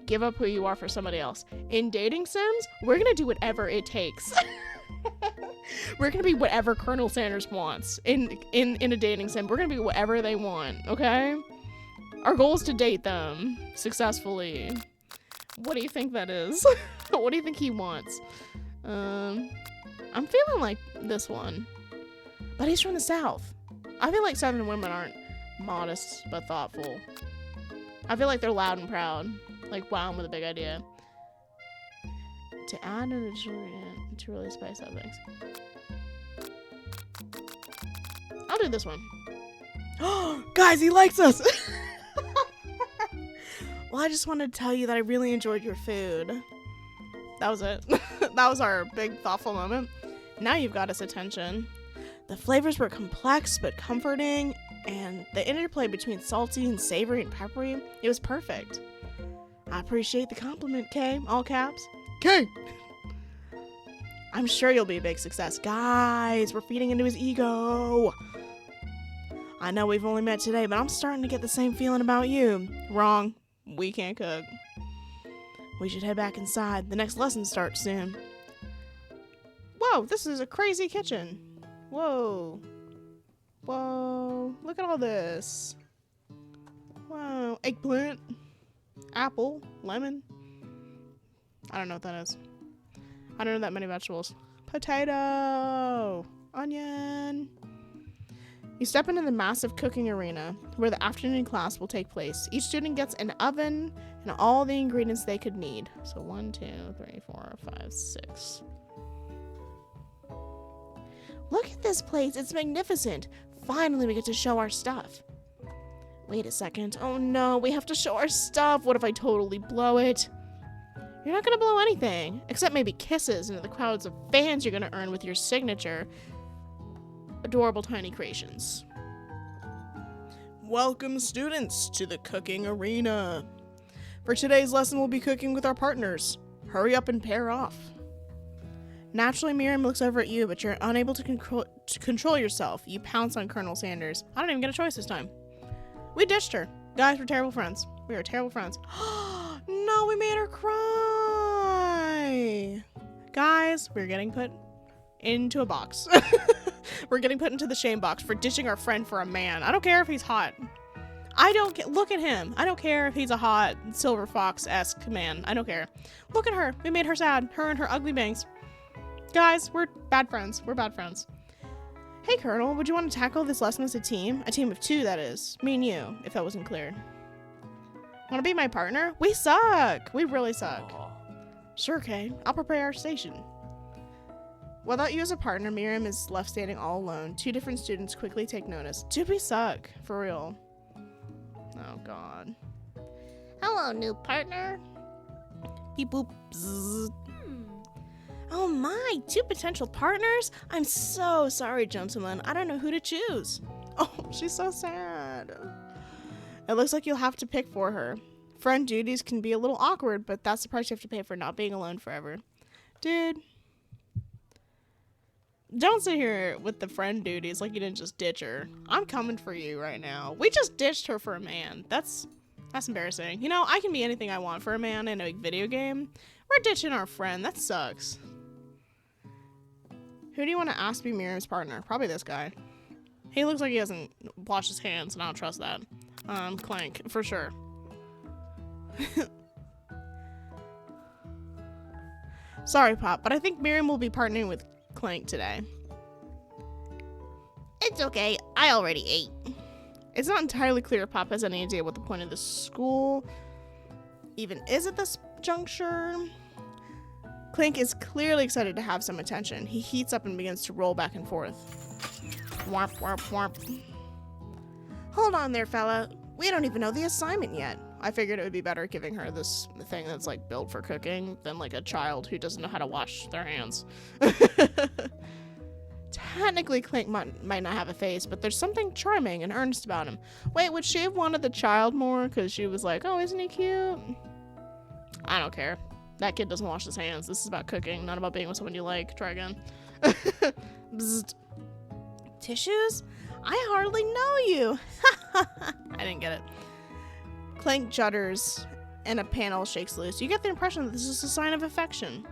give up who you are for somebody else. In dating sims, we're gonna do whatever it takes. We're gonna be whatever Colonel Sanders wants. In a dating sim, we're gonna be whatever they want, okay? Our goal is to date them successfully. What do you think that is? What do you think he wants? I'm feeling like this one. But he's from the South. I feel like Southern women aren't modest but thoughtful. I feel like they're loud and proud. Like, wow, with a big idea. To add an additional ingredient to really spice up things. I'll do this one. Guys, he likes us! Well, I just wanted to tell you that I really enjoyed your food. That was it. That was our big thoughtful moment. Now you've got his attention. The flavors were complex but comforting, and the interplay between salty and savory and peppery, it was perfect. I appreciate the compliment, Kay. All caps. Kay! I'm sure you'll be a big success. Guys, we're feeding into his ego. I know we've only met today, but I'm starting to get the same feeling about you. Wrong. We can't cook. We should head back inside. The next lesson starts soon. Whoa, this is a crazy kitchen. Whoa. Whoa. Look at all this. Wow. Eggplant. Apple. Lemon. I don't know what that is. I don't know that many vegetables. Potato. Onion. You step into the massive cooking arena where the afternoon class will take place. Each student gets an oven and all the ingredients they could need. So 1, 2, 3, 4, 5, 6. Look at this place. It's magnificent. Finally, we get to show our stuff. Wait a second. Oh no, we have to show our stuff. What if I totally blow it? You're not gonna blow anything, except maybe kisses into the crowds of fans you're gonna earn with your signature adorable tiny creations. Welcome, students, to the cooking arena. For today's lesson, we'll be cooking with our partners. Hurry up and pair off. Naturally, Miriam looks over at you, but you're unable to control yourself. You pounce on Colonel Sanders. I don't even get a choice this time. We ditched her. Guys, we're terrible friends. We are terrible friends. No, we made her cry. Guys, we're getting put into a box. We're getting put into the shame box for ditching our friend for a man. I don't care if he's hot. Look at him. I don't care if he's a hot Silver Fox-esque man. I don't care. Look at her. We made her sad. Her and her ugly bangs. Guys, we're bad friends. We're bad friends. Hey, Colonel, would you want to tackle this lesson as a team? A team of 2, that is. Me and you, if that wasn't clear. Want to be my partner? We suck. We really suck. Aww. Sure, Kay. I'll prepare our station. Without you as a partner, Miriam is left standing all alone. 2 different students quickly take notice. Dude, we suck. For real. Oh, God. Hello, new partner. Beep boop. Bzzz. Oh my, 2 potential partners? I'm so sorry, gentlemen. I don't know who to choose. Oh, she's so sad. It looks like you'll have to pick for her. Friend duties can be a little awkward, but that's the price you have to pay for not being alone forever. Dude. Don't sit here with the friend duties like you didn't just ditch her. I'm coming for you right now. We just ditched her for a man. That's embarrassing. You know, I can be anything I want for a man in a video game. We're ditching our friend. That sucks. Who do you want to ask to be Miriam's partner? Probably this guy. He looks like he hasn't washed his hands, and I don't trust that. Clank, for sure. Sorry, Pop, but I think Miriam will be partnering with Clank today. It's okay. I already ate. It's not entirely clear if Pop has any idea what the point of this school even is at this juncture. Clank is clearly excited to have some attention. He heats up and begins to roll back and forth. Wharp, wharp, wharp. Hold on there, fella. We don't even know the assignment yet. I figured it would be better giving her this thing that's like built for cooking than like a child who doesn't know how to wash their hands. Technically, Clank might not have a face, but there's something charming and earnest about him. Wait, would she have wanted the child more because she was like, oh, isn't he cute? I don't care. That kid doesn't wash his hands. This is about cooking, not about being with someone you like. Try again. Bzzzt. Tissues? I hardly know you. I didn't get it. Clank judders and a panel shakes loose. You get the impression that this is a sign of affection.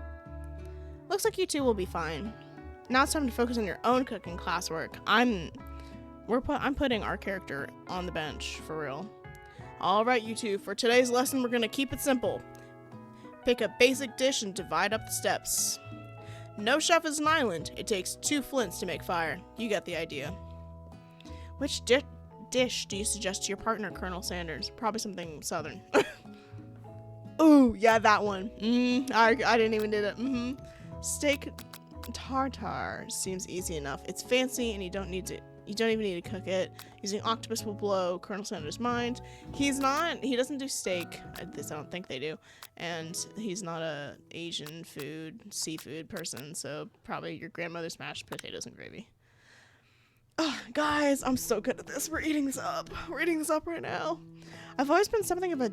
Looks like you two will be fine. Now it's time to focus on your own cooking classwork. I'm putting our character on the bench, for real. Alright, you two, for today's lesson we're gonna keep it simple. Pick a basic dish and divide up the steps. No chef is an island. It takes 2 flints to make fire. You get the idea. Which dish do you suggest to your partner, Colonel Sanders? Probably something southern. Ooh, yeah, that one. I didn't even do that. Steak tartare seems easy enough. It's fancy and you don't need You don't even need to cook it. Using octopus will blow Colonel Sanders' mind. He doesn't do steak. At least I don't think they do. And he's not a Asian seafood person, so probably your grandmother's mashed potatoes and gravy. Oh, guys, I'm so good at this. We're eating this up. We're eating this up right now. I've always been something of a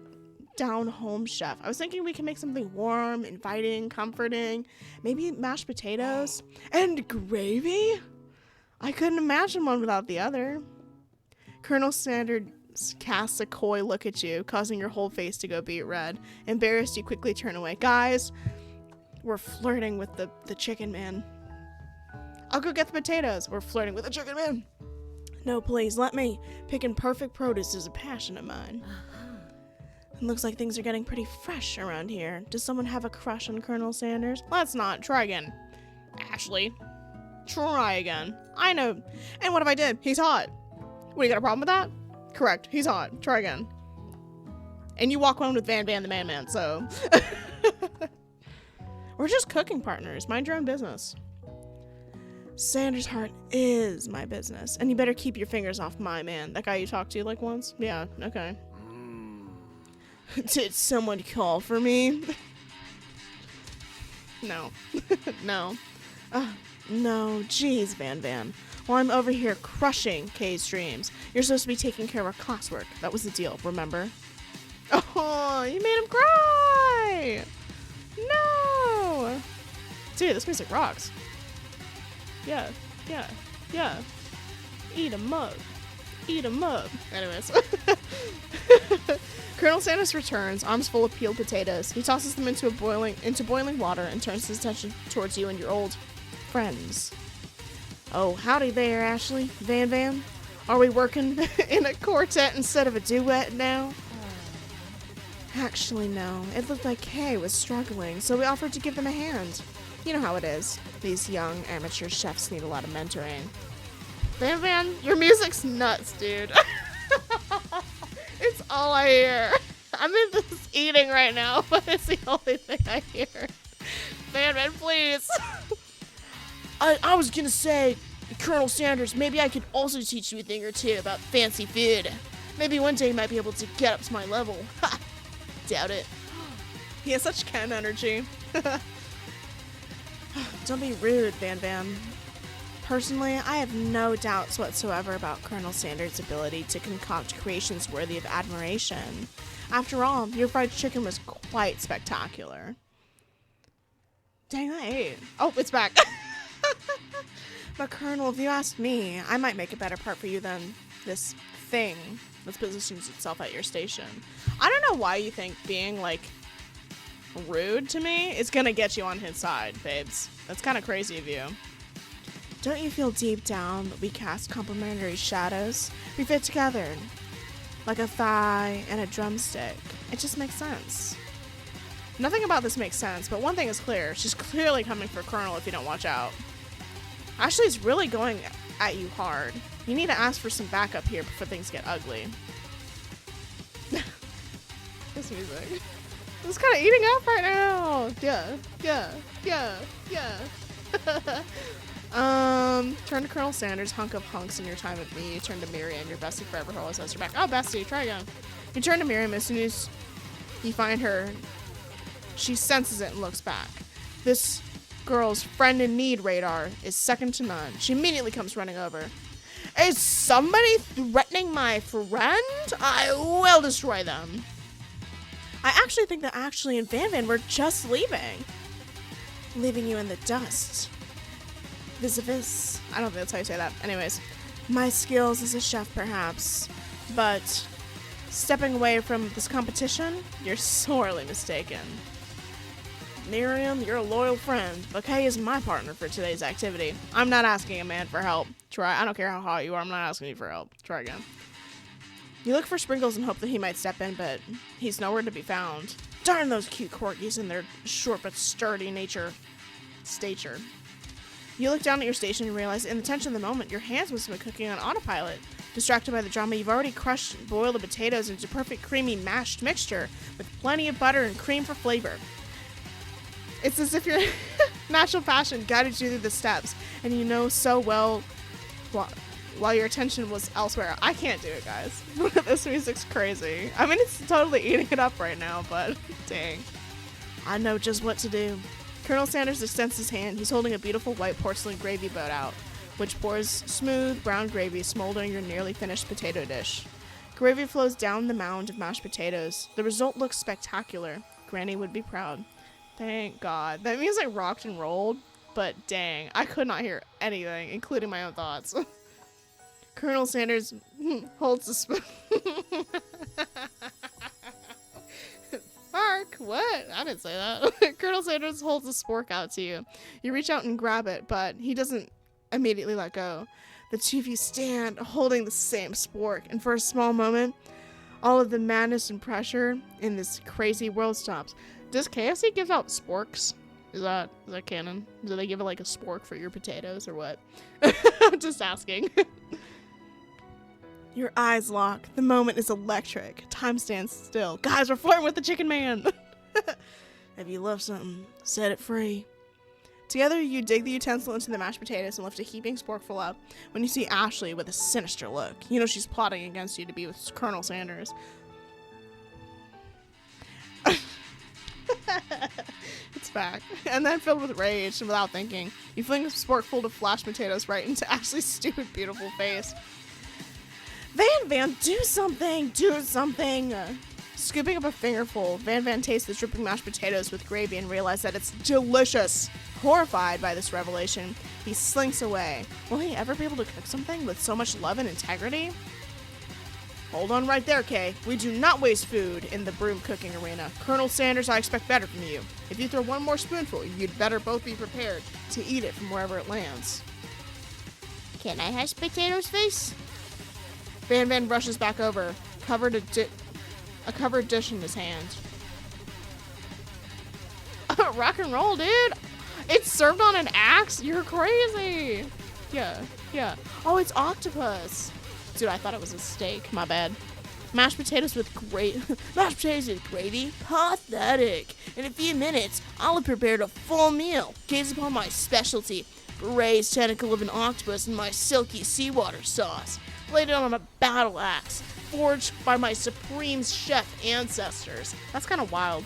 down-home chef. I was thinking we can make something warm, inviting, comforting. Maybe mashed potatoes and gravy? I couldn't imagine one without the other. Colonel Sanders casts a coy look at you, causing your whole face to go beet red. Embarrassed, you quickly turn away. Guys, we're flirting with the chicken man. I'll go get the potatoes. We're flirting with the chicken man. No, please, let me. Picking perfect produce is a passion of mine. It looks like things are getting pretty fresh around here. Does someone have a crush on Colonel Sanders? Let's not. Try again. Ashley. Try again. I know. And what if I did? He's hot. What, you got a problem with that? Correct. He's hot. Try again. And you walk home with Van Van the Man, so. We're just cooking partners. Mind your own business. Sanders' heart is my business. And you better keep your fingers off my man. That guy you talked to like once? Yeah, okay. Did someone call for me? No. No. No. Jeez, Van Van. Well, I'm over here crushing Kay's dreams. You're supposed to be taking care of our classwork. That was the deal, remember? Oh, you made him cry! No! Dude, this music rocks. Yeah. Eat 'em up. Eat 'em up. Anyways. Colonel Sanders returns, arms full of peeled potatoes. He tosses them into boiling water and turns his attention towards you and your old friends. Oh, howdy there, Ashley. Van Van. Are we working in a quartet instead of a duet now? Actually, no. It looked like Kay was struggling, so we offered to give them a hand. You know how it is. These young amateur chefs need a lot of mentoring. Van Van, your music's nuts, dude. It's all I hear. I'm in this eating right now, but it's the only thing I hear. Van Van, please. I was gonna say, Colonel Sanders, maybe I could also teach you a thing or two about fancy food. Maybe one day you might be able to get up to my level. Ha! Doubt it. He has such Ken energy. Don't be rude, Van Van. Personally, I have no doubts whatsoever about Colonel Sanders' ability to concoct creations worthy of admiration. After all, your fried chicken was quite spectacular. Dang, I ate. Oh, it's back. But Colonel, if you ask me, I might make a better part for you than this thing that positions itself at your station. I don't know why you think being, like, rude to me is gonna get you on his side, babes. That's kind of crazy of you. Don't you feel deep down that we cast complementary shadows? We fit together, like a thigh and a drumstick. It just makes sense. Nothing about this makes sense, but one thing is clear. She's clearly coming for Colonel if you don't watch out. Ashley's really going at you hard. You need to ask for some backup here before things get ugly. This music. It's kind of eating up right now. Yeah. Turn to Colonel Sanders, hunk of hunks in your time with me. You turn to Miriam, your bestie forever, who always has your back. Oh, bestie, try again. You turn to Miriam as soon as you find her. She senses it and looks back. This girl's friend in need radar is second to none. She immediately comes running over. Is somebody threatening my friend? I will destroy them. I actually think that Ashley and Van Van were just leaving you in the dust. Vis-a-vis. I don't think that's how you say that. Anyways, my skills as a chef, perhaps, but stepping away from this competition, you're sorely mistaken. Miriam, you're a loyal friend, but Kay is my partner for today's activity. I'm not asking a man for help. Try. I don't care how hot you are. I'm not asking you for help. Try again. You look for Sprinkles and hope that he might step in, but he's nowhere to be found. Darn those cute corgis and their short but sturdy stature. You look down at your station and realize in the tension of the moment, your hands must have been cooking on autopilot. Distracted by the drama, you've already crushed and boiled the potatoes into perfect creamy mashed mixture with plenty of butter and cream for flavor. It's as if your natural passion guided you through the steps, and you know so well while your attention was elsewhere. I can't do it, guys. This music's crazy. I mean, it's totally eating it up right now, but dang. I know just what to do. Colonel Sanders extends his hand. He's holding a beautiful white porcelain gravy boat out, which pours smooth brown gravy smoldering your nearly finished potato dish. Gravy flows down the mound of mashed potatoes. The result looks spectacular. Granny would be proud. Thank God. That music rocked and rolled, but dang, I could not hear anything, including my own thoughts. Colonel Sanders holds the spoon. Mark, what? I didn't say that. Colonel Sanders holds the spork out to you. You reach out and grab it, but he doesn't immediately let go. The two of you stand holding the same spork, and for a small moment, all of the madness and pressure in this crazy world stops. Does KFC give out sporks? Is that canon? Do they give it like a spork for your potatoes or what? I'm just asking. Your eyes lock. The moment is electric. Time stands still. Guys, we're flirting with the chicken man. If you love something, set it free. Together, you dig the utensil into the mashed potatoes and lift a heaping sporkful up. When you see Ashley with a sinister look, you know she's plotting against you to be with Colonel Sanders. It's back. And then filled with rage and without thinking, you fling a sporkful of flashed potatoes right into Ashley's stupid, beautiful face. Van, do something! Do something! Scooping up a fingerful, Van tastes the dripping mashed potatoes with gravy and realizes that it's delicious. Horrified by this revelation, he slinks away. Will he ever be able to cook something with so much love and integrity? Hold on right there, Kay. We do not waste food in the broom cooking arena. Colonel Sanders, I expect better from you. If you throw one more spoonful, you'd better both be prepared to eat it from wherever it lands. Can I hash potatoes, face? Van rushes back over, a covered dish in his hand. Rock and roll, dude. It's served on an axe? You're crazy. Yeah. Oh, it's octopus. Dude, I thought it was a steak. My bad. Mashed potatoes with gravy? Pathetic. In a few minutes, I'll have prepared a full meal. Gaze upon my specialty, braised tentacle of an octopus in my silky seawater sauce. Laid it on a battle axe, forged by my supreme chef ancestors. That's kind of wild.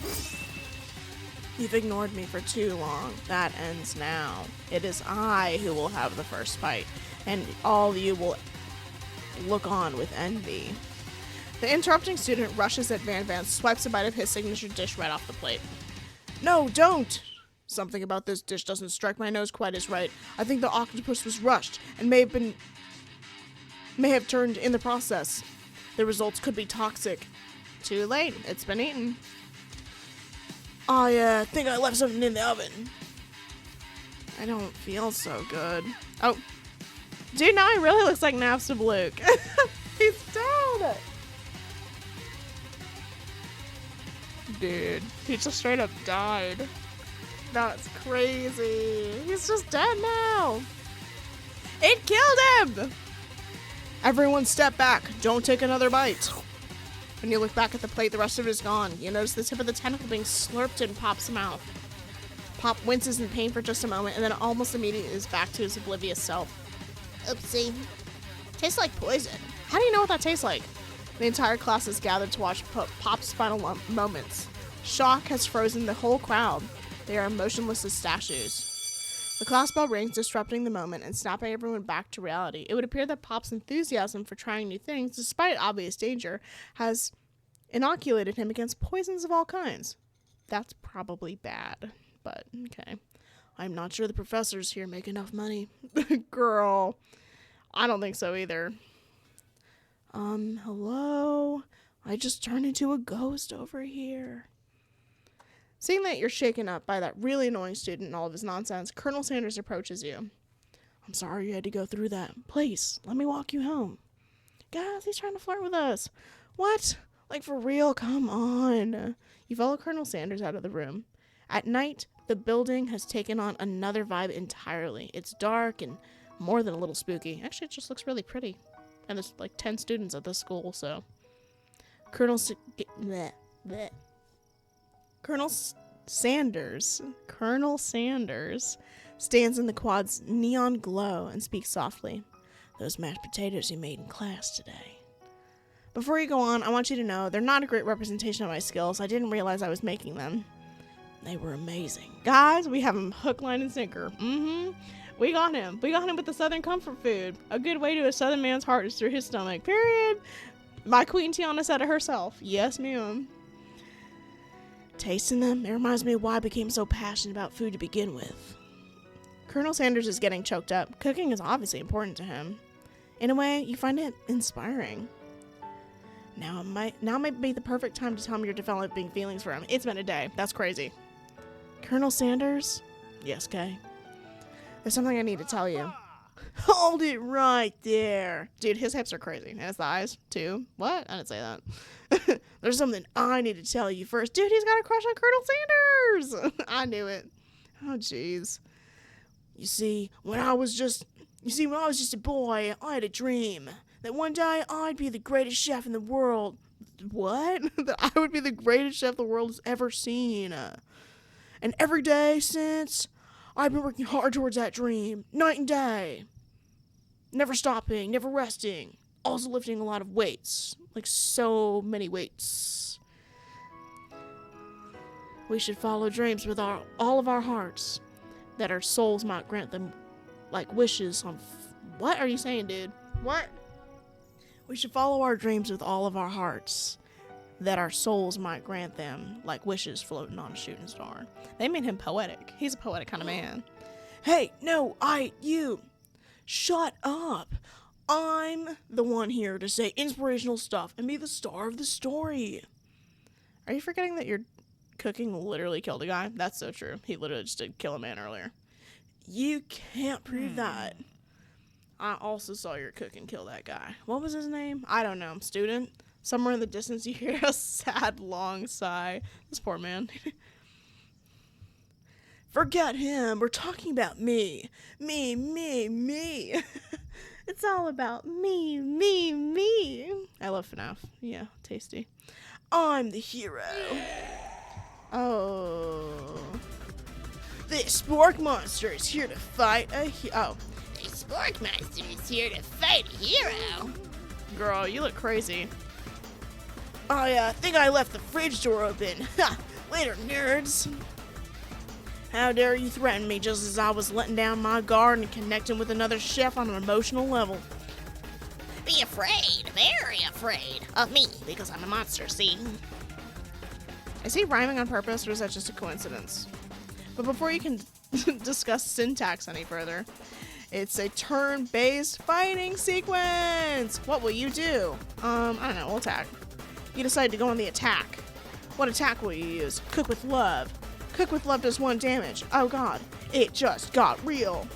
You've ignored me for too long. That ends now. It is I who will have the first bite, and all you will look on with envy. The interrupting student rushes at Van, swipes a bite of his signature dish right off the plate. No, don't! Something about this dish doesn't strike my nose quite as right. I think the octopus was rushed and may have turned in the process. The results could be toxic. Too late. It's been eaten. I think I left something in the oven. I don't feel so good. Oh. Dude, now he really looks like Napster Luke. He's dead. Dude, he just straight up died. That's crazy. He's just dead now. It killed him! Everyone step back. Don't take another bite. When you look back at the plate, the rest of it is gone. You notice the tip of the tentacle being slurped in Pop's mouth. Pop winces in pain for just a moment, and then almost immediately is back to his oblivious self. Oopsie. Tastes like poison. How do you know what that tastes like? The entire class is gathered to watch Pop's final moments. Shock has frozen the whole crowd. They are motionless as statues. The class bell rings, disrupting the moment and snapping everyone back to reality. It would appear that Pop's enthusiasm for trying new things, despite obvious danger, has inoculated him against poisons of all kinds. That's probably bad, but okay. I'm not sure the professors here make enough money. Girl, I don't think so either. Hello? I just turned into a ghost over here. Seeing that you're shaken up by that really annoying student and all of his nonsense, Colonel Sanders approaches you. I'm sorry you had to go through that. Please, let me walk you home. Guys, he's trying to flirt with us. What? Like, for real? Come on. You follow Colonel Sanders out of the room. At night, the building has taken on another vibe entirely. It's dark and more than a little spooky. Actually, it just looks really pretty. And there's like 10 students at this school, so. Colonel Sanders stands in the quad's neon glow and speaks softly. those mashed potatoes you made in class today. Before you go on, I want you to know they're not a great representation of my skills. I didn't realize I was making them. They were amazing. Guys, we have him hook, line, and sinker. We got him. We got him with the Southern comfort food. A good way to a Southern man's heart is through his stomach. Period. My Queen Tiana said it herself. Yes, ma'am. Tasting them, it reminds me of why I became so passionate about food to begin with. Colonel Sanders is getting choked up. Cooking is obviously important to him. In a way, you find it inspiring. Now might be the perfect time to tell me you're developing feelings for him. It's been a day. That's crazy. Colonel Sanders? Yes, Kay. There's something I need to tell you. Hold it right there. Dude, his hips are crazy. And his thighs, too. What? I didn't say that. There's something I need to tell you first. Dude, he's got a crush on Colonel Sanders. I knew it. Oh, jeez. You see, when I was just a boy, I had a dream that one day I'd be the greatest chef in the world. What? That I would be the greatest chef the world has ever seen. And every day since, I've been working hard towards that dream, night and day. Never stopping, never resting. Also lifting a lot of weights. Like so many weights. We should follow dreams with all of our hearts, that our souls might grant them like wishes on... What are you saying, dude? What? We should follow our dreams with all of our hearts, that our souls might grant them like wishes floating on a shooting star. They made him poetic. He's a poetic kind of man. Hey, no, you. Shut up. I'm the one here to say inspirational stuff and be the star of the story. Are you forgetting that your cooking literally killed a guy? That's so true. He literally just did kill a man earlier. You can't prove that. I also saw your cooking kill that guy. What was his name? I don't know. Student? Somewhere in the distance you hear a sad, long sigh. This poor man. Forget him. We're talking about me. Me. It's all about me. I love FNAF. Yeah, tasty. I'm the hero. Oh. This spork monster is here to fight a This spork monster is here to fight a hero. Girl, you look crazy. I think I left the fridge door open. Ha! Later, nerds. How dare you threaten me just as I was letting down my guard and connecting with another chef on an emotional level. Be afraid, very afraid of me, because I'm a monster, see? Is he rhyming on purpose, or is that just a coincidence? But before you can discuss syntax any further, it's a turn-based fighting sequence! What will you do? I don't know, we'll attack. You decide to go on the attack. What attack will you use? Cook with love. Cook with love does 1 damage. Oh god, it just got real.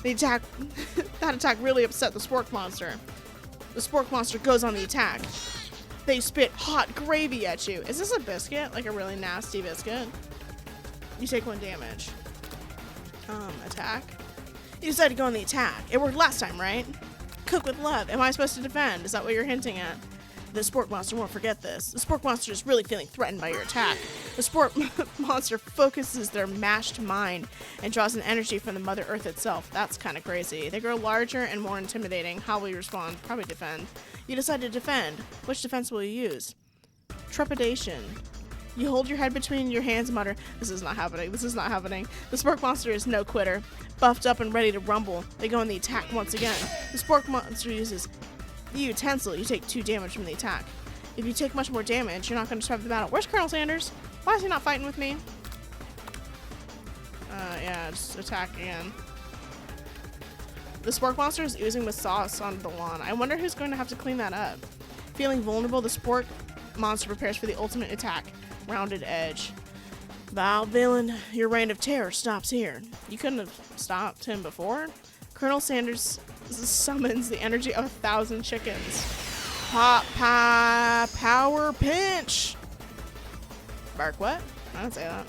That attack really upset the spork monster. The spork monster goes on the attack. They spit hot gravy at you. Is this a biscuit? Like a really nasty biscuit? You take 1 damage. Attack. You decide to go on the attack. It worked last time, right? Cook with love. Am I supposed to defend? Is that what you're hinting at? The spork monster won't forget this. The spork monster is really feeling threatened by your attack. The spork monster focuses their mashed mind and draws an energy from the Mother Earth itself. That's kind of crazy. They grow larger and more intimidating. How will you respond? Probably defend. You decide to defend. Which defense will you use? Trepidation. You hold your head between your hands and mutter, "This is not happening. This is not happening." The spork monster is no quitter. Buffed up and ready to rumble, they go on the attack once again. The spork monster uses the utensil. You take 2 damage from the attack. If you take much more damage, you're not going to survive the battle. Where's Colonel Sanders? Why is he not fighting with me? Yeah, just attack again. The spork monster is oozing with sauce onto the lawn. I wonder who's going to have to clean that up. Feeling vulnerable, the spork monster prepares for the ultimate attack. Rounded edge. Vile villain, your reign of terror stops here. You couldn't have stopped him before? Colonel Sanders summons the energy of 1,000 chickens. Pop pie power pinch. Bark what? I didn't say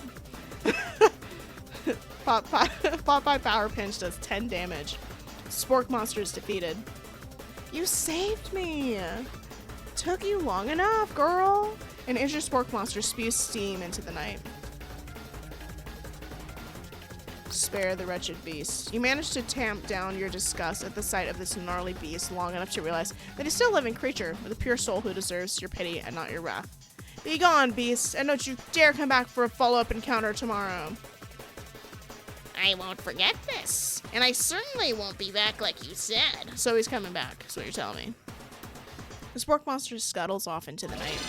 that. Pop pie power pinch does 10 damage. Spork monster is defeated. You saved me. Took you long enough, girl. An injured spork monster spews steam into the night. Spare the wretched beast. You manage to tamp down your disgust at the sight of this gnarly beast long enough to realize that he's still a living creature with a pure soul who deserves your pity and not your wrath. Be gone, beast, and don't you dare come back for a follow-up encounter tomorrow. I won't forget this, and I certainly won't be back like you said. So he's coming back, is what you're telling me. The spork monster scuttles off into the night.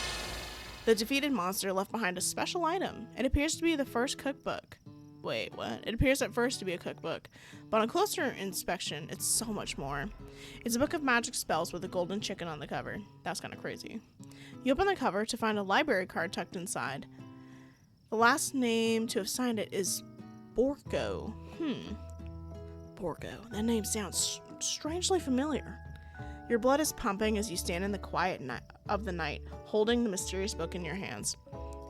The defeated monster left behind a special item. It appears to be the first cookbook. Wait, what? It appears at first to be a cookbook, but on closer inspection, it's so much more. It's a book of magic spells with a golden chicken on the cover. That's kind of crazy. You open the cover to find a library card tucked inside. The last name to have signed it is Borko. Borko. That name sounds strangely familiar. Your blood is pumping as you stand in the quiet of the night, holding the mysterious book in your hands.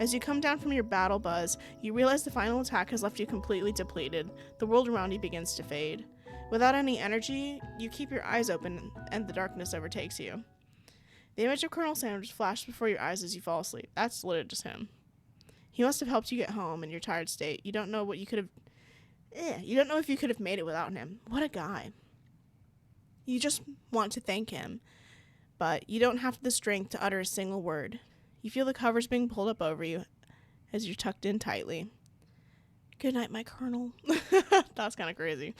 As you come down from your battle buzz, you realize the final attack has left you completely depleted. The world around you begins to fade. Without any energy, you keep your eyes open and the darkness overtakes you. The image of Colonel Sanders flashes before your eyes as you fall asleep. That's literally just him. He must have helped you get home in your tired state. You don't know what you could have... You don't know if you could have made it without him. What a guy. You just want to thank him, but you don't have the strength to utter a single word. You feel the covers being pulled up over you as you're tucked in tightly. Good night, my Colonel. That's kind of crazy.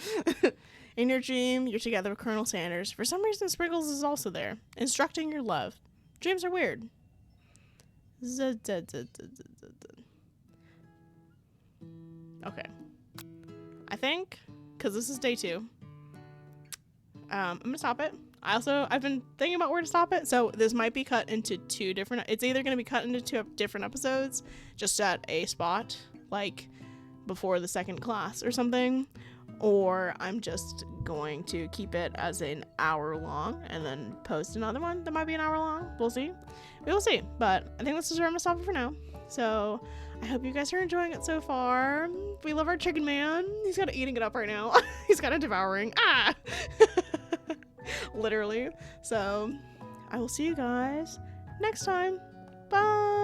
In your dream, you're together with Colonel Sanders. For some reason, Sprinkles is also there, instructing your love. Dreams are weird. Okay. I think, because this is day 2, I'm going to stop it. I've been thinking about where to stop it, so this might be cut into 2 different... It's either going to be cut into 2 different episodes, just at a spot, like before the second class or something, or I'm just going to keep it as an hour long and then post another one that might be an hour long. We'll see. We will see, but I think this is where I'm going to stop it for now. So I hope you guys are enjoying it so far. We love our chicken man. He's kind of eating it up right now. He's kind of devouring. Literally. So I will see you guys next time. Bye.